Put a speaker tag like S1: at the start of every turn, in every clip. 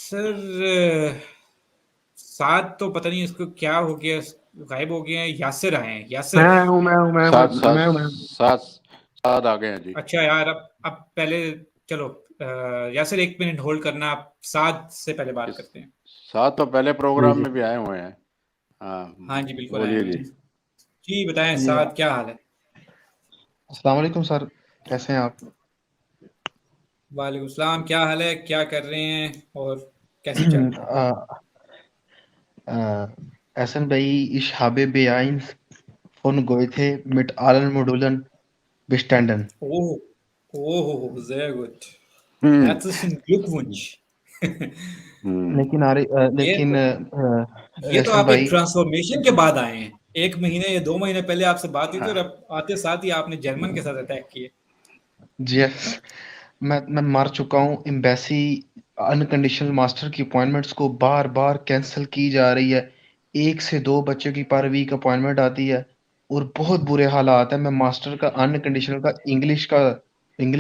S1: Sir साथ तो पता नहीं इसको क्या हो गया, गायब हो गए हैं। यासिर आए हैं, यासिर।
S2: सात सात सात सात आ गए हैं जी।
S1: अच्छा यार, अब पहले चलो, यासिर 1 मिनट होल्ड करना, आप साथ से पहले बात
S2: इस
S1: करते हैं।
S2: सात तो पहले प्रोग्राम में भी आए हुए हैं। हाँ,
S1: हाँ जी, बिल्कुल आए
S2: बोलिए
S1: हुए
S2: जी।
S1: हैं जी। बताएं
S3: ये
S1: साथ, क्या हाल है?
S3: अस्सलाम वालेकुम सर, कैसे हैं आप?
S1: वालेकुम सलाम, क्या हाल है, क्या कर रहे हैं और कैसे चल रहा है?
S3: Essen bei ich habe B1 von Goethe mit allen Modulen bestanden.
S1: ओह, ओह, sehr gut,
S2: हम्म
S1: herzlichen Glückwunsch।
S2: हम्म
S1: ये
S3: लेकिन
S1: तो ये तो
S3: एहसन
S1: आप एक
S3: भाई,
S1: ट्रांसफॉर्मेशन के बाद आए हैं। 1 महीने या 2 महीने पहले आपसे बात हुई थी और
S2: हाँ,
S1: अब आते साथ ही आपने जर्मन के साथ अटैक किए।
S3: यस, मैं मर चुका हूँ। एम्बेसी अनकंडीशनल मास्टर की अपॉइंटमेंट्स को बार बार कैंसिल की जा रही है। 1 से 2 बच्चों की पर वीक अपॉइंटमेंट आती है और बहुत बुरे हालात है। मैं मास्टर का अनकंडीशनल का इंग्लिश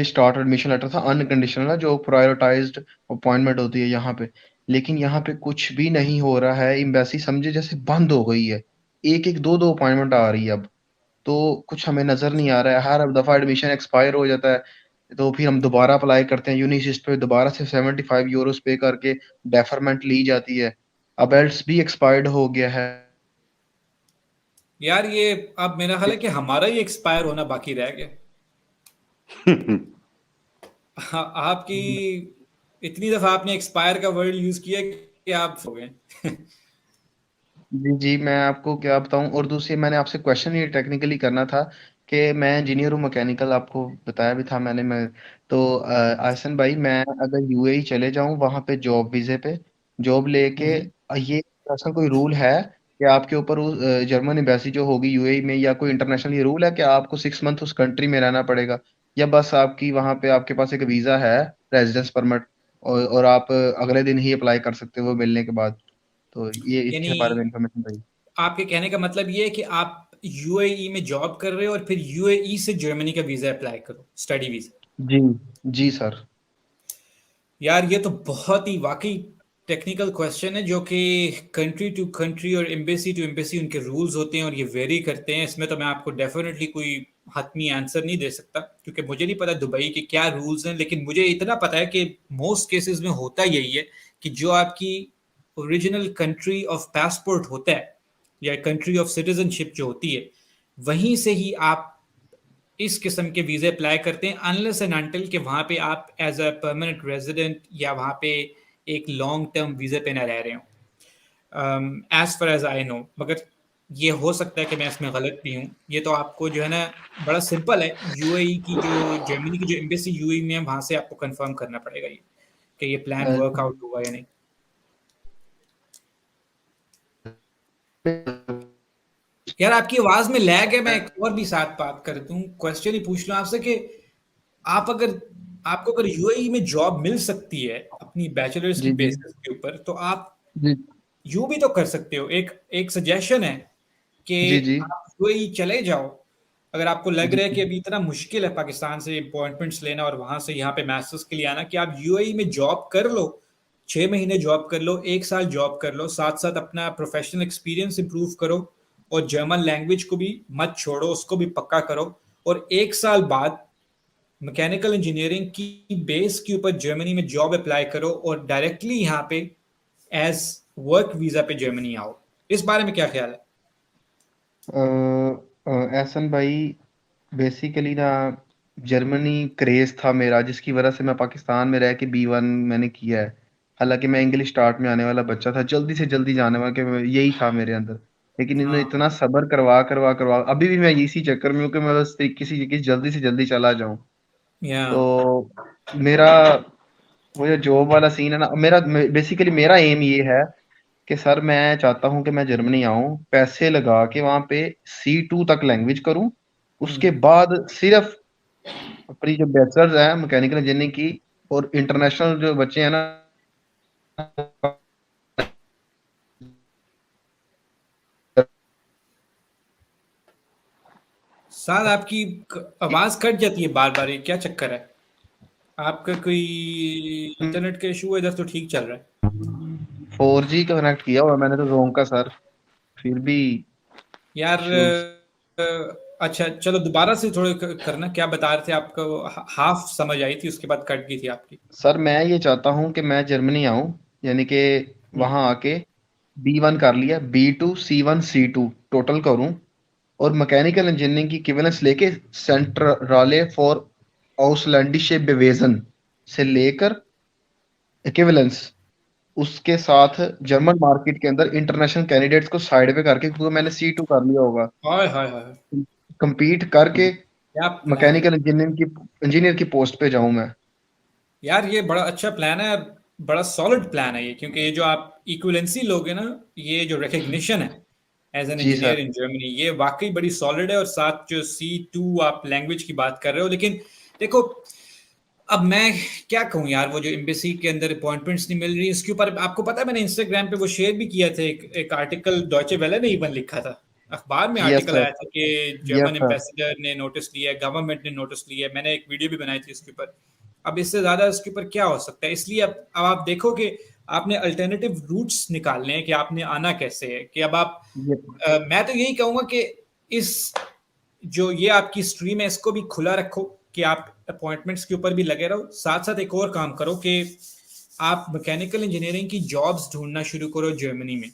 S3: स्टार्ट एडमिशन लेटर था, अनकंडीशनल है, जो प्रायोरिटाइज्ड अपॉइंटमेंट होती है यहाँ पे। लेकिन यहाँ पे कुछ भी नहीं हो रहा है। एम्बेसी समझे जैसे बंद हो गई है। एक एक दो दो अपॉइंटमेंट आ रही है अब। तो कुछ हमें नजर नहीं आ रहा है। हर दफा एडमिशन एक्सपायर हो जाता है, तो फिर हम दोबारा अप्लाई करते हैं यूनिसिस्ट पे, दोबारा से 75 यूरोस पे करके डेफरमेंट ली जाती है। अब एल्स भी एक्सपायर्ड हो गया है।
S1: यार ये अब मेरा ख्याल है कि हमारा ही एक्सपायर होना बाकी रह गया। हाँ, आपकी इतनी दफा आपने एक्सपायर का वर्ड यूज किया कि आप हो गए।
S3: जी जी, मैं आपको क्या बताऊं। और दूसरी, मैंने आपसे क्वेश्चन ये टेक्निकली करना था कि मैं इंजीनियर हूँ मैकेनिकल, आपको बताया भी था मैंने। मैं तो आहसन भाई, मैं अगर यूएई चले जाऊं वहां पे जॉब वीजे पे जॉब लेके,
S1: हम्म।
S3: ये ऐसा कोई रूल है कि आपके ऊपर जर्मन एम्बेसी जो होगी यूएई में, या कोई इंटरनेशनल ये रूल है कि आपको 6 मंथ उस कंट्री में रहना पड़ेगा, या बस आपकी वहां पे आपके पास एक वीजा है, रेजिडेंस परमिट, और आप अगले दिन ही अप्लाई कर सकते हो वो मिलने के बाद? तो ये
S1: यानी
S3: इसके बारे में इंफॉर्मेशन चाहिए।
S1: आपके कहने का मतलब ये है कि आप यूएई में जॉब कर रहे हो और फिर यूएई से जर्मनी का वीजा अप्लाई करो, स्टडी वीजा।
S3: जी जी सर।
S1: यार ये तो बहुत ही वाकई टेक्निकल क्वेश्चन है, जो कि कंट्री टू कंट्री और एम्बेसी टू एम्बेसी उनके रूल्स होते हैं और ये वेरी करते हैं। इसमें तो मैं आपको डेफिनेटली कोई हतमी आंसर नहीं दे सकता, क्योंकि मुझे नहीं पता दुबई के क्या रूल्स हैं। लेकिन मुझे इतना पता है कि मोस्ट केसेस में होता यही है कि जो आपकी ओरिजिनल कंट्री ऑफ पासपोर्ट होता है या कंट्री ऑफ सिटीजनशिप जो होती है, वहीं से ही आप इस किस्म के वीजे अप्लाई करते हैं, अनलेस एंड अनटिल कि वहां पे आप एज अ परमानेंट रेजिडेंट या वहां पे एक लॉन्ग टर्म वीजे पे ना रह रहे हो, as far as I know. मगर ये हो सकता है कि मैं इसमें गलत भी हूँ। ये तो आपको जो है ना, बड़ा सिंपल है। यूएई की जो जर्मनी की जो एम्बेसी यूएई में है, वहां से आपको कंफर्म करना पड़ेगा ये कि ये प्लान
S3: अ,
S1: वर्कआउट होगा या नहीं। यार आपकी आवाज में लैग है। मैं एक और भी साथ बात कर दूं, क्वेश्चन ही पूछ लूं आपसे कि आप अगर आपको अगर यूएई में जॉब मिल सकती है अपनी बैचलर्स की
S3: जी जी
S1: बेसिस के ऊपर, तो आप
S3: जी
S1: यूं भी तो कर सकते हो। एक एक सजेशन है कि
S3: जी जी
S1: आप यूएई चले जाओ। अगर आपको लग
S3: जी
S1: रहा है कि अभी इतना मुश्किल है पाकिस्तान से अपॉइंटमेंट्स लेना और वहां से यहाँ पे मास्टर्स के लिए आना, कि आप यूएई में जॉब कर लो, 6 महीने जॉब कर लो, 1 साल जॉब कर लो, साथ साथ अपना प्रोफेशनल एक्सपीरियंस इंप्रूव करो और जर्मन लैंग्वेज को भी मत छोड़ो, उसको भी पक्का करो। और 1 साल बाद मैकेनिकल इंजीनियरिंग की बेस के ऊपर जर्मनी में जॉब अप्लाई करो और डायरेक्टली यहाँ पे एज वर्क वीजा पे जर्मनी आओ। इस बारे में क्या ख्याल है?
S3: एहसन भाई, बेसिकली ना, जर्मनी क्रेज था मेरा, जिसकी वजह से मैं पाकिस्तान में रह के B1 मैंने किया है। हालांकि मैं इंग्लिश स्टार्ट में आने वाला बच्चा था, जल्दी से जल्दी जाने वाला, कि यही था मेरे अंदर। लेकिन इन्होंने
S1: हाँ,
S3: इतना सब्र करवा करवा करवा, अभी भी मैं इसी चक्कर में हूँ कि मैं बस किसी किसी जल्दी से जल्दी चला जाऊं।
S1: या
S3: तो मेरा वो जो जॉब वाला सीन है ना, मेरा बेसिकली मेरा एम ये है कि सर, मैं चाहता हूँ कि मैं जर्मनी आऊँ, पैसे लगा के वहां पे C2 तक लैंग्वेज करूँ, उसके बाद सिर्फ अपनी जो बैचलर्स है मैकेनिकल इंजीनियरिंग की, और इंटरनेशनल जो बच्चे हैं ना,
S1: साथ आपकी आवाज कट जाती है बार बार, ये क्या चक्कर है? आपका कोई इंटरनेट का इशू है? इधर तो ठीक चल रहा है।
S3: 4G कनेक्ट किया हुआ मैंने तो जोम का सर, फिर भी
S1: यार
S3: इश्यूज।
S1: अच्छा चलो दोबारा से थोड़े करना, क्या बता रहे थे आपको? हाफ समझ आई थी, उसके बाद कट गई थी आपकी।
S3: सर मैं ये चाहता हूँ कि मैं जर्मनी आऊँ, यानी कि
S1: हम्म।
S3: वहाँ आके B1 कर लिया, B2 C1 C2 टोटल करूँ, और मैकेनिकल इंजीनियरिंग की इक्विवेलेंस लेके सेंट्रले फॉर आउसलैंडिशे बेवेजन से लेकर इक्विवेलेंस, उसके साथ जर्मन मार्केट के अंदर इंटरनेशनल कैंडिडेट्स को साइड पे करके, क्योंकि मैंने C2 कर लिया होगा,
S1: हाय हाय हाय,
S3: compete करके
S1: क्या प्लान है!
S3: मैकेनिकल इंजीनियर की पोस्ट पे जाऊं मैं।
S1: यार ये बड़ा अच्छा प्लान है, बड़ा सॉलिड प्लान है ये, क्योंकि ये जो आप इक्विवेलेंसी लोगे ना, ये जो रिकग्निशन है एज एन
S3: जी
S1: इंजीनियर
S3: सर।
S1: इन जर्मनी, ये वाकई बड़ी सॉलिड है। और साथ जो C2 आप लैंग्वेज की बात कर रहे हो, लेकिन देखो अब मैं क्या कहूँ यार, वो जो एम्बेसी के अंदर अपॉइंटमेंट्स नहीं मिल रही, इसके ऊपर आपको पता है मैंने इंस्टाग्राम पे वो शेयर भी किया था, एक आर्टिकल डॉयचे वेले ने इवन लिखा था, अखबार में
S3: यस
S1: आर्टिकल
S3: सर।
S1: आया था कि
S3: यस
S1: जर्मन
S3: सर।
S1: एम्बेसडर ने नोटिस लिया है, गवर्नमेंट ने नोटिस लिया है, मैंने एक वीडियो भी बनाई थी इसके ऊपर। अब इससे ज्यादा इसके ऊपर क्या हो सकता है, इसलिए अब आप देखो कि आपने अल्टरनेटिव रूट्स निकालने हैं कि आपने आना कैसे है, कि अब आप मैं तो यही कहूंगा कि इस जो ये आपकी स्ट्रीम है इसको भी खुला रखो, कि आप अपॉइंटमेंट्स के ऊपर भी लगे रहो, साथ साथ एक और काम करो कि आप मैकेनिकल इंजीनियरिंग की जॉब्स ढूंढना शुरू करो जर्मनी में।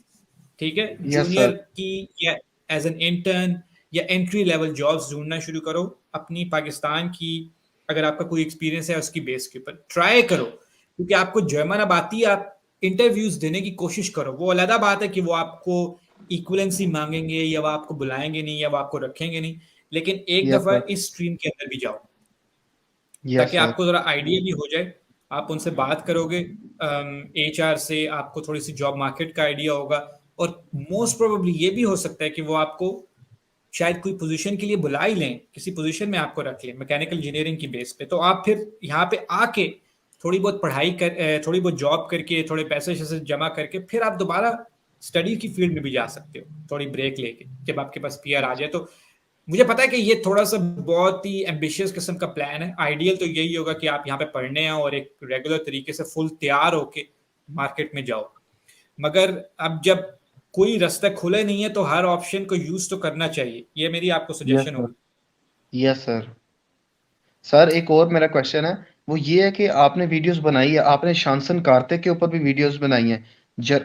S1: ठीक है,
S3: यस
S1: जूनियर
S3: सर।
S1: की या एज एन इंटर्न या एंट्री लेवल जॉब्स ढूंढना शुरू करो अपनी पाकिस्तान की, अगर आपका कोई एक्सपीरियंस है उसकी बेस के ऊपर ट्राई करो, क्योंकि आपको जर्मन अब आती है, आप इंटरव्यूज देने की कोशिश करो। वो अलग बात है कि वो आपको इक्वलेंसी मांगेंगे या वो आपको बुलाएंगे नहीं या वो आपको रखेंगे नहीं, लेकिन एक
S3: यस
S1: दफा
S3: सर।
S1: इस स्ट्रीम के अंदर भी जाओ,
S3: यस
S1: ताकि
S3: सर।
S1: आपको जरा आइडिया भी हो जाए। आप उनसे बात करोगे, HR से, आपको थोड़ी सी जॉब मार्केट का आइडिया होगा, और मोस्ट प्रोबेबली ये भी हो सकता है कि वो आपको शायद कोई पोजीशन के लिए बुला ही लें, किसी पोजीशन में आपको रख लें मैकेनिकल इंजीनियरिंग की बेस पे, तो आप फिर यहाँ पे आके थोड़ी बहुत पढ़ाई कर, थोड़ी बहुत जॉब करके, थोड़े पैसे शैसे जमा करके, फिर आप दोबारा स्टडी की फील्ड में भी जा सकते हो, थोड़ी ब्रेक लेके, जब आपके पास PR आ जाए तो। मुझे पता है कि ये थोड़ा सा बहुत ही एम्बिशियस किस्म का प्लान है, आइडियल तो यही होगा कि आप यहाँ पे पढ़ने आओ और एक रेगुलर तरीके से फुल तैयार होके मार्केट में जाओ, मगर अब जब कोई रास्ता खुले नहीं है तो हर ऑप्शन को यूज तो करना चाहिए, ये मेरी आपको
S3: यस
S1: सजेशन
S3: सर।
S1: होगी।
S3: Yes sir. सर एक और मेरा क्वेश्चन है, वो ये है कि आपने वीडियोस बनाई है, आपने शांसन कार्ते के ऊपर भी वीडियोस बनाई हैं,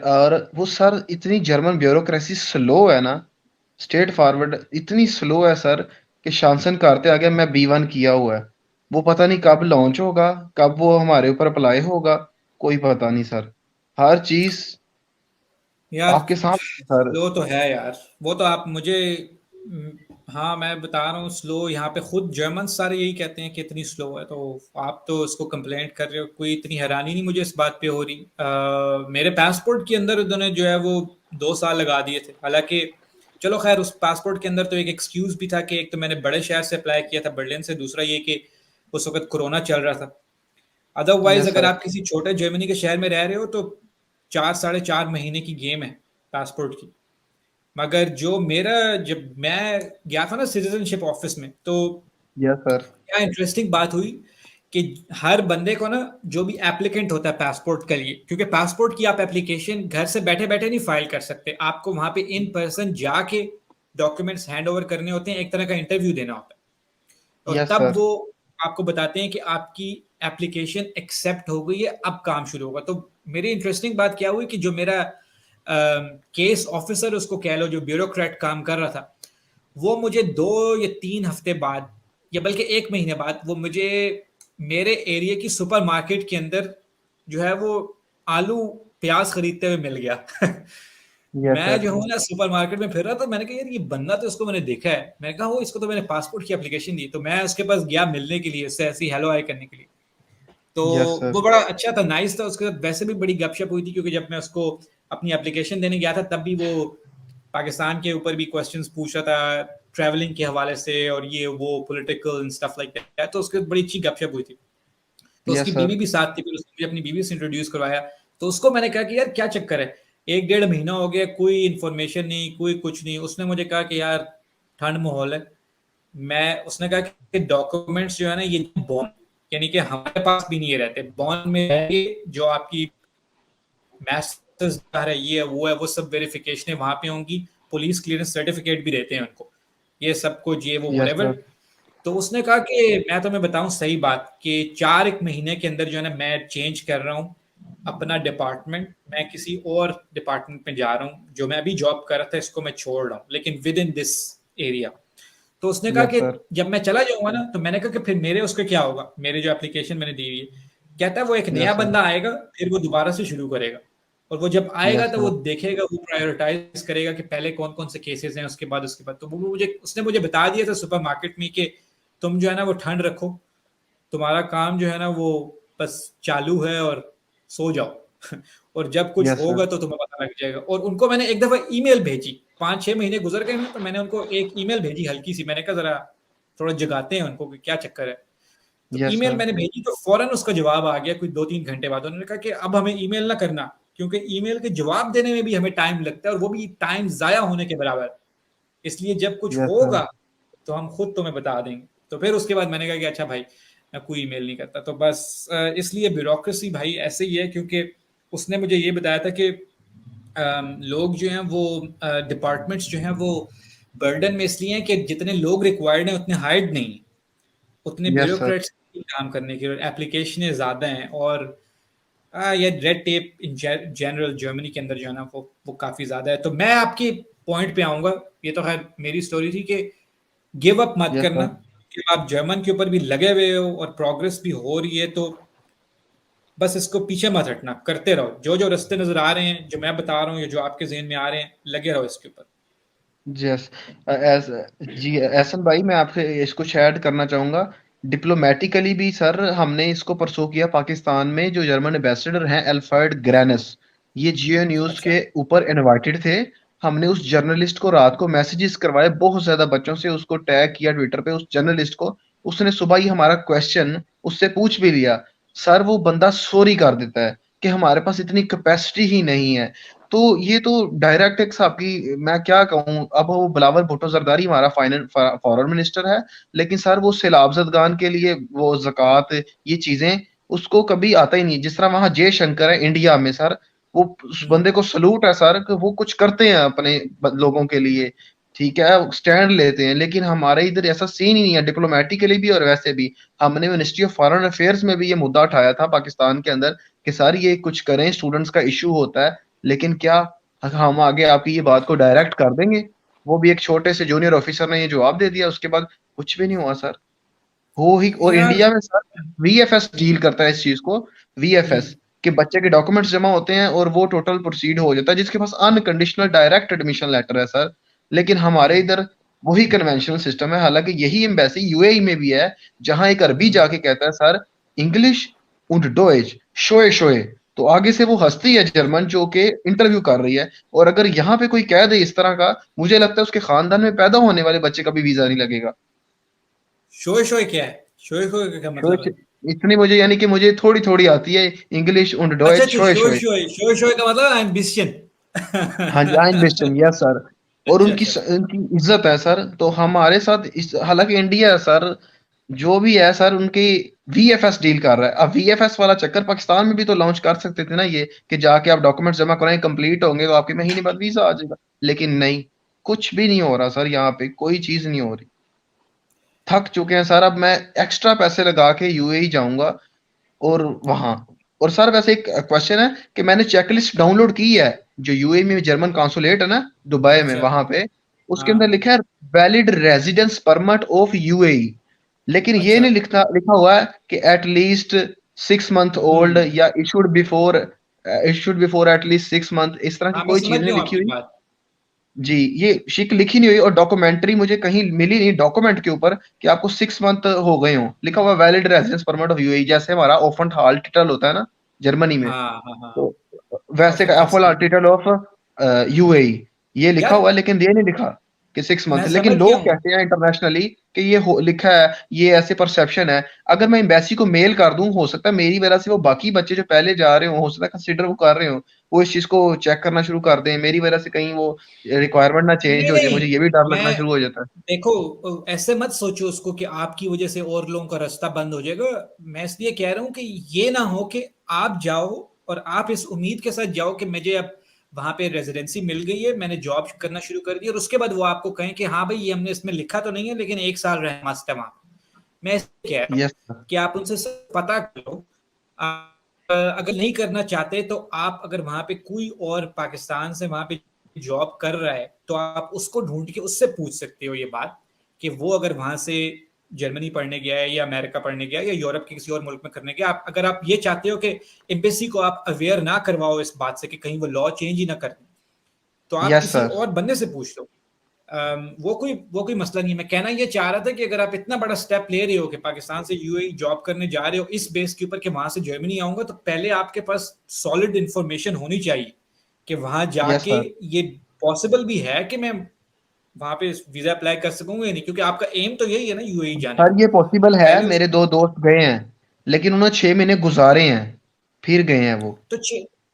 S3: और वो सर इतनी जर्मन ब्यूरोक्रेसी स्लो है ना, स्ट्रेट फॉरवर्ड इतनी स्लो है सर, कि शांसन कार्ते आ गया, मैं B1 किया हुआ है, वो पता नहीं कब लॉन्च होगा, कब वो हमारे ऊपर अप्लाई होगा, कोई पता नहीं सर, हर चीज
S1: यार
S3: आपके सामने सर।
S1: स्लो तो है यार, वो तो आप मुझे हम्म, हाँ मैं बता रहा हूँ स्लो, यहाँ पे खुद जर्मन सारे यही कहते हैं कि इतनी स्लो है, तो आप तो इसको कंप्लेंट कर रहे हो, कोई इतनी हैरानी नहीं मुझे इस बात पे हो रही। मेरे पासपोर्ट के अंदर उन्होंने जो है वो 2 साल लगा दिए थे, हालांकि चलो खैर उस पासपोर्ट के अंदर तो एक एक्सक्यूज भी था कि एक तो मैंने बड़े शहर से अप्लाई किया था, बर्लिन से, दूसरा ये कि उस वक्त कोरोना चल रहा था। अदरवाइज
S3: यस
S1: अगर
S3: सर।
S1: आप किसी छोटे जर्मनी के शहर में रह रहे हो तो 4 साढ़े 4 महीने की गेम है पासपोर्ट की। मगर जो मेरा, जब मैं गया था ना सिटीजनशिप ऑफिस में, तो
S3: यस सर।
S1: क्या इंटरेस्टिंग बात हुई कि हर बंदे को ना, जो भी एप्लीकेंट होता है पासपोर्ट के लिए, क्योंकि पासपोर्ट की आप एप्लीकेशन घर से बैठे बैठे नहीं फाइल कर सकते, आपको वहां पे इन पर्सन जाके डॉक्यूमेंट्स हैंड ओवर करने होते हैं, एक तरह का इंटरव्यू देना होता है, और
S3: यस
S1: तब
S3: सर।
S1: वो आपको बताते हैं कि आपकी एप्लीकेशन एक्सेप्ट हो गई है, अब काम शुरू होगा। तो मेरी इंटरेस्टिंग बात क्या हुई कि जो मेरा केस ऑफिसर उसको कह लो, जो ब्यूरोक्रेट काम कर रहा था, वो मुझे 2 या 3 हफ्ते बाद, या बल्कि 1 महीने बाद, वो मुझे मेरे एरिया की सुपरमार्केट के अंदर जो है वो आलू प्याज खरीदते हुए मिल गया।
S3: यस
S1: मैं
S3: सर।
S1: जो हूँ ना सुपरमार्केट में फिर रहा, तो मैंने कहा यार ये बंदा तो इसको मैंने देखा है, मैंने कहा वो इसको तो मैंने पासपोर्ट की एप्लीकेशन दी, तो मैं उसके पास गया मिलने के लिए, उससे ऐसी हेलो हाय करने के लिए। तो
S3: यस सर।
S1: वो बड़ा अच्छा था, नाइस था, उसके साथ वैसे भी बड़ी गपशप हुई थी, क्योंकि जब मैं उसको अपनी एप्लीकेशन देने गया था तब भी वो पाकिस्तान के ऊपर भी क्वेश्चंस पूछ रहा था, ट्रैवलिंग के हवाले से और ये वो political and stuff like that, तो उसके बड़ी अच्छी गपशप हुई थी। तो उसकी
S3: यस
S1: बीवी
S3: सर।
S1: भी साथ थी, फिर उसने मुझे अपनी बीवी से इंट्रोड्यूस करवाया। तो उसको मैंने कहा कि यार क्या चक्कर है, 1 डेढ़ महीना हो गया, कोई इन्फॉर्मेशन नहीं, कोई कुछ नहीं। उसने मुझे कहा कि यार ठंड माहौल है, मैं उसने कहा कि डॉक्यूमेंट्स जो है ना ये बॉन्ड, यानी कि हमारे पास भी नहीं रहते, बॉन्ड में रहेंगे जो आपकी मैथ है, ये है वो सब वेरिफिकेशन वहां पे होंगी, पुलिस क्लियरेंस सर्टिफिकेट भी देते हैं उनको, ये सब कुछ, ये वो
S3: यस
S1: व्हाटएवर।
S3: सर।
S1: तो उसने कहा कि मैं तुम्हें बताऊं सही बात कि 4 महीने के अंदर जो है ना मैं चेंज कर रहा हूँ अपना डिपार्टमेंट, मैं किसी और डिपार्टमेंट में जा रहा हूँ, जो मैं अभी जॉब कर रहा था इसको मैं छोड़ रहा हूँ, लेकिन विद इन दिस एरिया। तो उसने कहा
S3: यस
S1: कि
S3: सर।
S1: जब मैं चला जाऊंगा ना, तो मैंने कहा कि फिर मेरे उसका क्या होगा, मेरे जो एप्लीकेशन मैंने दी हुई है। कहता है वो एक नया
S3: यस सर।
S1: बंदा आएगा, फिर वो दोबारा से शुरू करेगा, और वो जब आएगा
S3: यस
S1: तो वो
S3: सर।
S1: देखेगा, वो प्रायोरिटाइज करेगा कि पहले कौन कौन से केसेस हैं, उसके बाद तो वो मुझे उसने मुझे बता दिया था सुपरमार्केट में कि तुम जो है ना वो ठंड रखो, तुम्हारा काम जो है ना वो बस चालू है, और सो जाओ और जब कुछ
S3: यस सर।
S1: होगा तो तुम्हें पता लग जाएगा। और उनको मैंने एक दफा ईमेल भेजी, 5-6 महीने गुजर गए ना, तो मैंने उनको एक ईमेल भेजी हल्की सी, मैंने कहा जरा थोड़ा जगाते हैं उनको कि क्या चक्कर है। तो
S3: यस
S1: ईमेल
S3: सर।
S1: मैंने भेजी तो फौरन उसका जवाब आ गया, कोई 2-3 घंटे बाद। उन्होंने कहा कि अब हमें ईमेल ना करना, क्योंकि ईमेल के जवाब देने में भी हमें टाइम लगता है, और वो भी टाइम जाया होने के बराबर, इसलिए जब कुछ
S3: यस सर।
S1: होगा तो हम खुद तुम्हें बता देंगे। तो फिर उसके बाद मैंने कहा कि अच्छा भाई, मैं कोई ईमेल नहीं करता। तो बस इसलिए ब्यूरोक्रेसी भाई ऐसे ही है, क्योंकि उसने मुझे ये बताया था कि लोग जो हैं वो डिपार्टमेंट्स जो हैं वो बर्डन में इसलिए हैं कि जितने लोग रिक्वायर्ड हैं उतने हायर्ड नहीं हैं, उतने
S3: यस सर।
S1: ब्यूरोक्रेट्स काम करने के, एप्लीकेशनें ज़्यादा हैं, और ये red tape in general Germany के अंदर जो है ना वो काफ़ी ज़्यादा है। तो मैं आपकी पॉइंट पे आऊँगा, ये तो खैर मेरी स्टोरी थी कि गिव अप मत
S3: यस
S1: करना,
S3: सर।
S1: कि आप जर्मन के ऊपर भी लगे हुए हो और प्रोग्रेस भी हो रही है, तो बस इसको पीछे मत हटना, करते रहो, जो जो रास्ते नजर आ रहे हैं, जो मैं बता रहा हूँ या जो आपके जहन में आ रहे हैं, लगे रहो इसके ऊपर।
S3: यस। एस जी एहसन भाई, मैं आपसे इसको ऐड करना चाहूंगा। डिप्लोमेटिकली भी सर हमने इसको परसू किया पाकिस्तान में। जो जर्मन एम्बेसडर हैं एल्फर्ड ग्रैनस, ये जियो न्यूज
S1: अच्छा।
S3: के ऊपर इनवाइटेड थे। हमने उस जर्नलिस्ट को रात को मैसेजेस करवाए बहुत ज्यादा बच्चों से, उसको टैग किया ट्विटर पे उस जर्नलिस्ट को। उसने सुबह ही हमारा क्वेश्चन उससे पूछ भी लिया। सर वो बंदा सॉरी कर देता है कि हमारे पास इतनी कैपेसिटी ही नहीं है। तो ये तो डायरेक्ट एक आपकी, मैं क्या कहूँ, अब वो बिलावल भुट्टो जरदारी हमारा फॉरेन मिनिस्टर है, लेकिन सर वो सैलाब ज़दगान के लिए वो ज़कात ये चीजें उसको कभी आता ही नहीं। जिस तरह वहां जयशंकर है इंडिया में सर, वो उस
S1: हम्म।
S3: बंदे को सलूट है सर कि वो कुछ करते हैं अपने लोगों के लिए, ठीक है, स्टैंड लेते हैं। लेकिन हमारे इधर ऐसा सीन ही नहीं है डिप्लोमेटिकली भी और वैसे भी। हमने मिनिस्ट्री ऑफ फॉरेन अफेयर्स में भी ये मुद्दा उठाया था पाकिस्तान के अंदर कि सर ये कुछ करें, स्टूडेंट्स का इशू होता है। लेकिन क्या हम आगे आपकी ये बात को डायरेक्ट कर देंगे? वो भी एक छोटे से जूनियर ऑफिसर ने ये जवाब दे दिया, उसके बाद कुछ भी नहीं हुआ सर। हो ही। और
S1: यार।
S3: इंडिया में सर वीएफएस डील करता है इस चीज को। वीएफएस
S1: हम्म।
S3: के बच्चे के डॉक्यूमेंट्स जमा होते हैं और वो टोटल प्रोसीड हो जाता है, जिसके पास अनकंडीशनल डायरेक्ट एडमिशन लेटर है सर। लेकिन हमारे
S1: हम्म।
S3: इधर वही कन्वेंशनल सिस्टम है। हालांकि यही एम्बेसी यूएई में भी है, जहां एक अरबी
S1: हम्म।
S3: जाके कहता है सर इंग्लिश und डोइच शोए शोए, तो आगे से वो हंसती है जर्मन जो कि इंटरव्यू कर रही है। और अगर यहाँ पे कोई कह दे इस तरह का, मुझे लगता है उसके खानदान में पैदा होने वाले बच्चे का भी वीजा नहीं लगेगा।
S1: शोए शोए क्या है? शोए शोए का क्या
S3: शोए
S1: मतलब है?
S3: इतनी मुझे, यानी कि मुझे थोड़ी थोड़ी आती है इंग्लिश und
S1: अच्छा
S3: डोइच
S1: अच्छा,
S3: शोए
S1: शोए
S3: शोए।
S1: शोए शोए शोए का मतलब एम्बिशन।
S3: हाँ जी, आइन बेस्टन, यस सर। और
S1: अच्छा अच्छा।
S3: उनकी इज्जत है सर। तो हमारे साथ हालांकि इंडिया है सर, जो भी है सर उनकी वीएफएस डील कर रहा है। अब वीएफएस वाला चक्कर पाकिस्तान में भी तो लॉन्च कर सकते थे ना, ये कि जाके आप डॉक्यूमेंट्स जमा कराएं, कंप्लीट होंगे तो आपके महीने बाद वीजा आ जाएगा। लेकिन नहीं, कुछ भी नहीं हो रहा सर, यहाँ पे कोई चीज नहीं हो रही। थक चुके हैं सर। अब मैं एक्स्ट्रा पैसे लगा के यूएई जाऊंगा और वहां। और सर वैसे एक क्वेश्चन है कि मैंने चेकलिस्ट डाउनलोड की है, जो यूएई में जर्मन कॉन्सुलेट है ना दुबई में,
S1: अच्छा।
S3: वहां पे उसके अंदर
S1: हाँ।
S3: लिखा है valid residence permit of UAE. लेकिन ये
S1: अच्छा।
S3: नहीं लिखा लिखा हुआ है कि एट लीस्ट 6 मंथ ओल्ड
S1: हम्म।
S3: या issued before at least 6 month, इस तरह की
S1: हाँ, मैं
S3: कोई
S1: समझ
S3: चीज नहीं
S1: गया हूँ
S3: लिखी
S1: आपकी
S3: हुई।
S1: बात।
S3: जी, ये शिक लिखी नहीं हुई और डॉक्यूमेंट्री मुझे कहीं मिली नहीं डॉक्यूमेंट के ऊपर कि आपको 6 मंथ हो गए हो। लिखा हुआ valid residence permit of UAE, जैसे हमारा ऑफन हाल्टिटल होता है ना जर्मनी में,
S1: हाँ हाँ हाँ।
S3: तो वैसे का एफएल
S1: ऑफेंटिस्टिक।
S3: आर्टिकल ऑफ यूएई ये लिखा
S1: यार
S3: हुआ है, लेकिन ये नहीं लिखा कि 6 मंथ।
S1: मैं
S3: लेकिन
S1: समझ गया
S3: लोग
S1: हूँ।
S3: कहते हैं इंटरनेशनली कि ये लिखा है, ये ऐसे परसेप्शन है। अगर मैं एम्बेसी को मेल कर दूं, हो सकता है मेरी वजह से वो बाकी बच्चे जो पहले जा रहे हो सकता है कंसिडर वो कर रहे हो, वो इस चीज को चेक करना शुरू कर दें, मेरी वजह से कहीं वो रिक्वायरमेंट ना चेंज
S1: नहीं
S3: हो जाए, मुझे
S1: नहीं,
S3: ये भी डर लगना
S1: मैं
S3: शुरू हो जाता है।
S1: देखो ऐसे मत सोचो उसको कि आपकी वजह से और लोगों का रास्ता बंद हो जाएगा। मैं इसलिए कह रहा हूँ कि ये ना हो कि आप जाओ और आप इस उम्मीद के साथ जाओ कि मुझे अब वहां पे रेजिडेंसी मिल गई है, मैंने जॉब करना शुरू कर दिया, और उसके बाद वो आपको कहें कि हाँ भाई ये हमने इसमें लिखा तो नहीं है लेकिन 1 साल रहे मस्ट है वहां पे। मैं इसलिए कह रहा हूँ
S3: यस सर।
S1: कि आप उनसे पता करो। अगर नहीं करना चाहते तो आप अगर वहां पे कोई और पाकिस्तान से वहां पे जॉब कर रहा है तो आप उसको ढूंढ के उससे पूछ सकते हो ये बात कि वो अगर वहां से जर्मनी पढ़ने गया है या अमेरिका पढ़ने गया है या यूरोप के किसी और मुल्क में करने गया, आप अगर आप ये चाहते हो कि एम्बेसी को आप अवेयर ना करवाओ इस बात से कि कहीं वो लॉ चेंज ही ना कर, तो आप
S3: यस
S1: किसी
S3: सर।
S1: और बंदे से पूछ लो। वो कोई मसला नहीं है। मैं कहना ये चाह रहा था कि अगर आप इतना बड़ा स्टेप ले रहे हो कि पाकिस्तान से यूएई जॉब करने जा रहे हो इस बेस के ऊपर कि वहां से जर्मनी आऊंगा, तो पहले आपके पास सॉलिड इंफॉर्मेशन होनी चाहिए कि वहां
S3: यस
S1: जाके
S3: सर।
S1: ये पॉसिबल भी है कि मैं वहां पे वीजा अप्लाई कर सकूंगा या नहीं, क्योंकि आपका एम तो यही है ना यूएई जाने का।
S3: सर ये पॉसिबल
S1: तो
S3: है,
S1: पहले
S3: मेरे
S1: उसको
S3: 2 दोस्त गए हैं लेकिन उन्होंने 6 महीने गुजारे हैं, फिर गए हैं वो।
S1: तो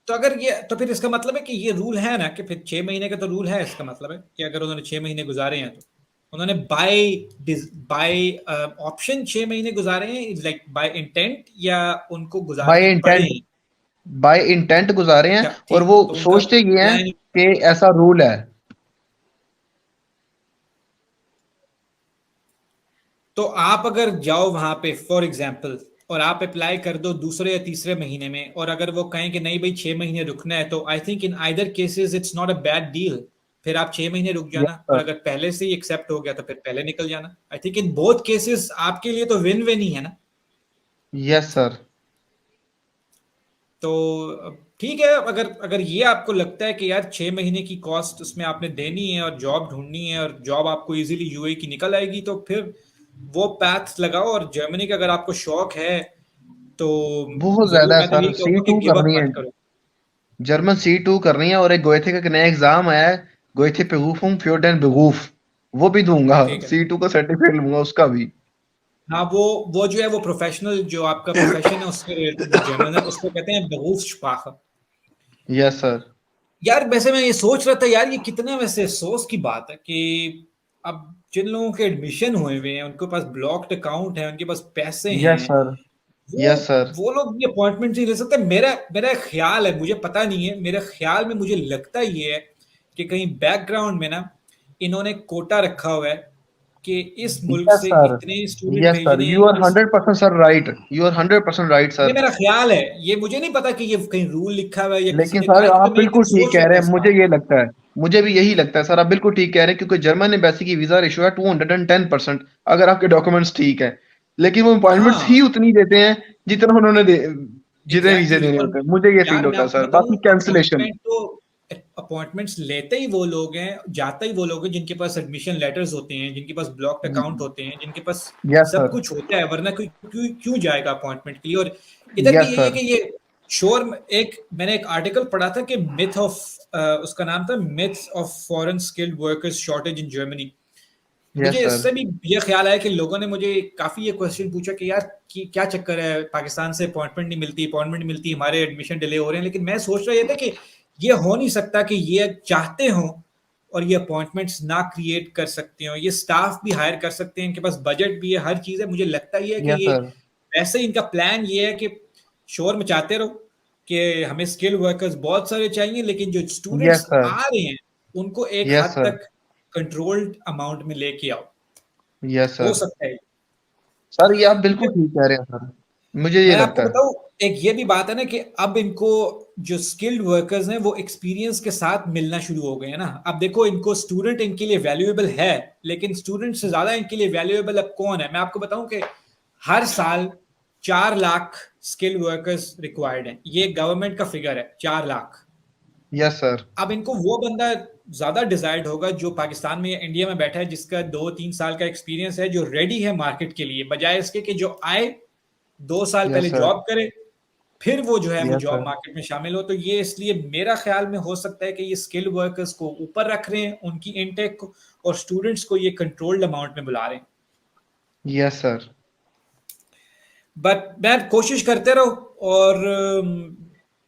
S1: तो अगर ये तो फिर इसका मतलब है कि ये रूल है ना कि फिर 6 महीने का तो रूल है। इसका मतलब है कि अगर उन्होंने 6 महीने गुजारे हैं तो उन्होंने बाय ऑप्शन 6 महीने गुजारे हैं, लाइक बाय इंटेंट, या उनको
S3: बाय
S1: गुजारने पड़े
S3: इंटेंट,
S1: हैं।
S3: बाय इंटेंट गुजारे हैं।
S1: अच्छा
S3: और
S1: ठीक
S3: वो
S1: है, तो उनका
S3: सोचते ये हैं
S1: प्लान।
S3: कि ऐसा रूल है।
S1: तो आप अगर जाओ वहां पे फॉर एग्जाम्पल और आप अप्लाई कर दो दूसरे या तीसरे महीने में, और अगर वो कहें कि नहीं भाई 6 महीने रुकना है, तो I think in either cases it's not a bad deal. फिर आप 6 महीने रुक
S3: यस
S1: जाना, और
S3: सर।
S1: अगर पहले से ही एक्सेप्ट हो गया तो फिर पहले निकल जाना। I think in both cases आपके लिए तो विन विन ही है ना।
S3: Yes sir.
S1: तो ठीक है, अगर अगर ये आपको लगता है कि यार 6 महीने की कॉस्ट उसमें आपने देनी है और जॉब ढूंढनी है और जॉब आपको इजीली यूएई की निकल आएगी, तो फिर वो पैथ लगाओ। और जर्मनी का अगर आपको शौक है तो
S3: बहुत
S1: जरूर,
S3: ज्यादा है
S1: मैं तो
S3: सर,
S1: यही
S3: सी
S1: कहूंगा कि
S3: टू
S1: गिव अप
S3: करनी है।
S1: मत करो।
S3: जर्मन C2 करनी है, और एक गोएथे का एक नया एग्जाम आया है, गोएथे बेरूफुम für den Beruf, वो भी दूंगा।
S1: ठीक है।
S3: C2 का सर्टिफिकेट लूंगा उसका भी।
S1: हाँ, वो जो है वो प्रोफेशनल जो आपका प्रोफेशन है उससे रिलेटेड वो जर्मन है, उसको कहते हैं Berufssprache।
S3: Yes sir.
S1: यार वैसे मैं ये सोच रहा था यार, ये कितना वैसे अफसोस की बात है कि अब जिन लोगों के एडमिशन हुए हुए हैं उनके पास ब्लॉक्ड अकाउंट है, उनके पास पैसे
S3: यस
S1: हैं,
S3: सर।
S1: वो
S3: यस सर।
S1: वो लोग ये अपॉइंटमेंट नहीं ले सकते। मेरा मेरा ख्याल है, मुझे पता नहीं है, मेरे ख्याल में मुझे लगता ये है कि कहीं बैकग्राउंड में ना इन्होंने कोटा रखा हुआ है कि इस मुल्क
S3: यस
S1: से
S3: सर।
S1: इतने स्टूडेंट
S3: यस सर,
S1: भेजने
S3: यू
S1: हैं
S3: आर
S1: इस।
S3: 100% sir right, you are 100% right
S1: ये
S3: सर।
S1: मेरा ख्याल है, ये मुझे नहीं पता कि ये कहीं रूल लिखा हुआ है या किसी
S3: लेकिन
S1: ने कहा
S3: सर
S1: है, क्योंकि
S3: आप
S1: मैं एक दिन
S3: बिल्कुल ठीक
S1: सोच
S3: कह
S1: रहा
S3: रहे
S1: था
S3: हैं,
S1: इस
S3: मुझे
S1: बात।
S3: ये लगता है, मुझे भी यही लगता है सर, आप बिल्कुल ठीक कह रहे हैं, क्योंकि जर्मन एम्बेसी की वीजा रेशियो है 210%, अगर आपके डॉक्यूमेंट्स ठीक है। लेकिन वो अपॉइंटमेंट्स
S1: हाँ
S3: ही उतनी देते हैं जितना उन्होंने जितने वीजे
S1: एग्जैक्टली
S3: देने
S1: और
S3: होते हैं, मुझे ये फील
S1: यार मैं
S3: होता है
S1: आपको
S3: सर,
S1: बताऊं,
S3: बाकी कैंसिलेशन।
S1: अपॉइंटमेंट्स लेते ही वो लोग हैं, जाते ही वो लोग हैं जिनके पास एडमिशन लेटर्स होते हैं, जिनके पास ब्लॉक्ड अकाउंट होते हैं, जिनके पास
S3: यस
S1: सब
S3: सर।
S1: कुछ होता है, वरना कोई क्यों क्यों जाएगा अपॉइंटमेंट के लिए। और इधर भी
S3: यस
S1: यही है
S3: सर।
S1: कि ये शोर, एक मैंने एक आर्टिकल पढ़ा था कि मिथ ऑफ, उसका नाम था myths of foreign skilled workers shortage in Germany. मुझे
S3: यस सर।
S1: इससे भी ये ख्याल आया कि लोगों ने मुझे काफी ये क्वेश्चन पूछा कि यार कि क्या चक्कर है, पाकिस्तान से अपॉइंटमेंट नहीं मिलती, हमारे एडमिशन डिले हो रहे हैं। लेकिन मैं सोच रहा ये था कि ये हो नहीं सकता कि ये चाहते हो और ये अपॉइंटमेंट्स ना क्रिएट कर सकते हो, ये स्टाफ भी हायर कर सकते हैं, इनके पास बजट भी है, हर चीज है। मुझे लगता ही है कि
S3: यस
S1: ये
S3: सर।
S1: वैसे ही इनका प्लान ये है कि शोर मचाते रहो कि हमें स्किल्ड वर्कर्स बहुत सारे चाहिए, लेकिन जो
S3: यस
S1: स्टूडेंट्स
S3: सर।
S1: आ रहे हैं उनको एक
S3: यस
S1: हद
S3: सर।
S1: तक कंट्रोल्ड अमाउंट में लेके आओ।
S3: यस
S1: हो
S3: सर।
S1: सकता है।
S3: सर ये आप बिल्कुल ठीक कह रहे हैं सर, मुझे ये
S1: मैं आपको
S3: लगता है।
S1: बताऊं, एक ये भी बात है ना कि अब इनको जो स्किल्ड वर्कर्स हैं वो एक्सपीरियंस के साथ मिलना शुरू हो गए हैं ना। अब देखो, इनको स्टूडेंट इनके लिए वैल्यूएबल है, लेकिन स्टूडेंट से ज्यादा इनके लिए वैल्यूएबल अब कौन है। मैं आपको बताऊं कि हर साल 4 लाख स्किल्ड वर्कर्स रिक्वायर्ड हैं, ये गवर्नमेंट का फिगर है 4 लाख।
S3: Yes sir.
S1: अब इनको वो बंदा ज्यादा डिजायर्ड होगा जो पाकिस्तान में या इंडिया में बैठा है, जिसका 2-3 साल का एक्सपीरियंस है, जो रेडी है मार्केट के लिए, बजाय इसके कि जो आए 2 साल
S3: यस
S1: पहले
S3: सर।
S1: जॉब करे फिर वो जो है वो
S3: यस
S1: जॉब
S3: सर।
S1: मार्केट में शामिल हो। तो ये इसलिए मेरा ख्याल में हो सकता है कि ये स्किल्ड वर्कर्स को ऊपर रख रहे हैं, उनकी इनटेक को, और स्टूडेंट्स को ये कंट्रोल्ड अमाउंट में बुला रहे हैं।
S3: Yes sir.
S1: बट मैं कोशिश करते रहो, और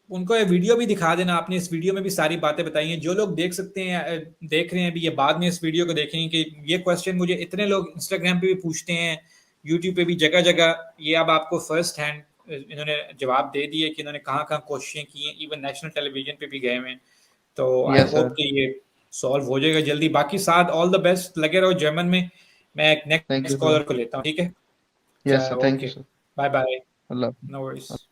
S1: उनको ये वीडियो भी दिखा देना। आपने इस वीडियो में भी सारी बातें बताई हैं, जो लोग देख सकते हैं, देख रहे हैं अभी, ये बाद में इस वीडियो को देखेंगे कि ये क्वेश्चन मुझे इतने लोग इंस्टाग्राम पे भी पूछते हैं, यूट्यूब पे भी, जगह जगह। ये अब आपको फर्स्ट हैंड इन्होंने जवाब दे दिए कि इन्होंने कहाँ-कहाँ कोशिशें की हैं, इवन नेशनल टेलीविजन पे भी गए हुए हैं। तो आई
S3: यस
S1: होप
S3: सर,
S1: कि ये सॉल्व हो जाएगा जल्दी। बाकी साथ ऑल द बेस्ट, लगे रहो जर्मन में। मैं एक
S3: thank you
S1: next
S3: sir.
S1: Caller को लेता हूँ, ठीक है?
S3: Yes sir, thank you
S1: okay,
S3: sir.
S1: Bye bye.
S3: Allah
S1: no worries.